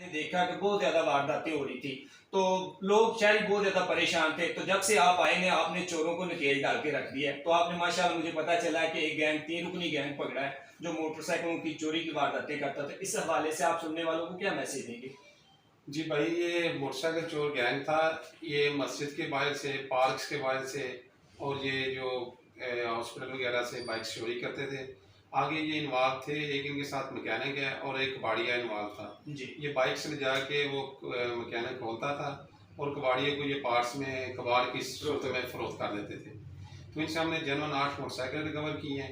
देखा कि बहुत ज्यादा वारदातें हो रही थी, तो लोग शहरी बहुत ज्यादा परेशान थे। तो जब से आप आए हैं आपने चोरों को नकेल डाल के रख दिया है। तो आपने माशाल्लाह मुझे पता चला है कि एक गैंग 3 रुकनी गैंग पकड़ा है जो मोटरसाइकिलों की चोरी की वारदातें करता था। इस हवाले से आप सुनने वालों को क्या मैसेज देंगे? जी भाई, ये मोटरसाइकिल चोर गैंग था। ये मस्जिद के बाहर से, पार्क्स के बाहर से और ये जो हॉस्पिटल वगैरह से बाइक चोरी करते थे। आगे ये इन्वॉल्व थे, एक इनके साथ मैकेनिक है और एक कबाड़िया इन्वॉल्व था। जी। ये बाइक से ले जाके वो मैकेनिक खोलता था और कबाड़िए को ये पार्ट्स में कबाड़ की सूरत में फरोख्त कर देते थे। तो इनसे हमने जनवन 8 मोटरसाइकिल रिकवर की हैं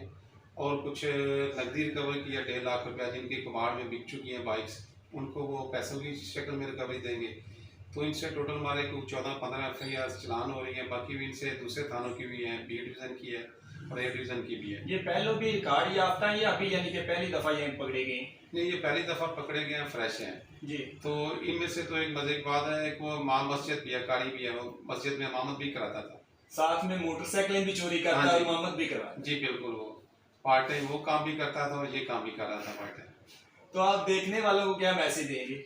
और कुछ नकदी रिकवर की है 1.5 लाख रुपया, जिनकी कबाड़ में बिक चुकी हैं बाइक्स। उनको वो पैसों की शक्ल में रिकवरी देंगे। तो इनसे टोटल हमारे कुछ 14-15 FIR चलान हो रही है। बाकी भी इनसे दूसरे थानों की भी हैं, B डिवीज़न की है और A डिवीज़न की भी है। ये पहले भी रिकॉर्ड याफ्ता है या अभी यानी कि पहली दफा ये पकड़े गए? नहीं, ये पहली दफ़ा पकड़े गए हैं, फ्रेश हैं। जी। तो इनमें से तो एक मजे की बात है, एक वो माँ मस्जिद भी है, कारी भी है, वो मस्जिद में इमामत भी कराता था। साथ में मोटरसाइकिलें भी चोरी करता हाँ है और जी। इमामत भी करवाता जी बिल्कुल, वो पार्ट टाइम वो काम भी करता था और ये काम भी कर रहा था पार्ट टाइम। है। तो आप देखने वालों को क्या मैसेज देंगे?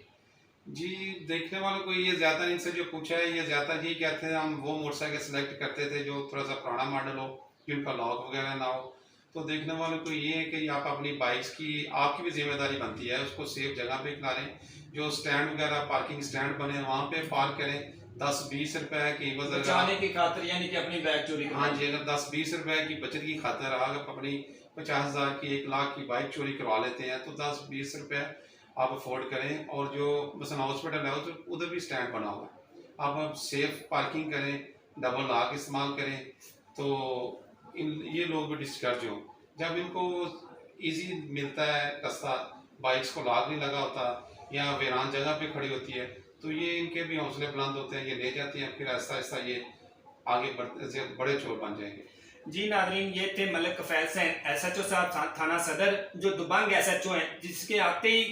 जी, देखने वालों को ये ज़्यादा इनसे जो पूछा है, ये ज़्यादा यही कहते हैं हम वो मोटरसाइकिल सेलेक्ट करते थे जो थोड़ा सा पुराना मॉडल हो, जिनका लॉक वगैरह ना हो। तो देखने वालों को ये है कि आप अपनी बाइक्स की, आपकी भी जिम्मेदारी बनती है, उसको सेफ जगह पे खिलाएं। जो स्टैंड वगैरह, पार्किंग स्टैंड बने वहाँ पे पार्क करें। 10-20 रुपए की बचत बचाने की खातिर यानी कि अपनी बैग चोरी हाँ करवा जी, अगर 10-20 रुपए की बचत की खातिर आप अपनी 50,000 की, 1 लाख की बाइक चोरी करवा लेते हैं, तो 10-20 रुपए आप अफोर्ड करें। और जो मसलन हॉस्पिटल है तो उधर भी स्टैंड बना हुआ है, आप सेफ पार्किंग करें, डबल लॉक इस्तेमाल करें। तो ये लोग भी डिस्करेज हों। जब इनको इजी मिलता है रास्ता, बाइक्स को लॉक नहीं लगा होता या वीरान जगह पे खड़ी होती है, तो ये इनके भी हौसले बुलंद होते हैं, ये ले जाती हैं, फिर आहिस्ता आहिस्ता ये आगे बढ़ते बड़े चोर बन जाएंगे। जी नाजरीन, ये थे मलिक फैज SHO साहब थाना सदर, जो दुबंग SHO हैं, जिसके आते ही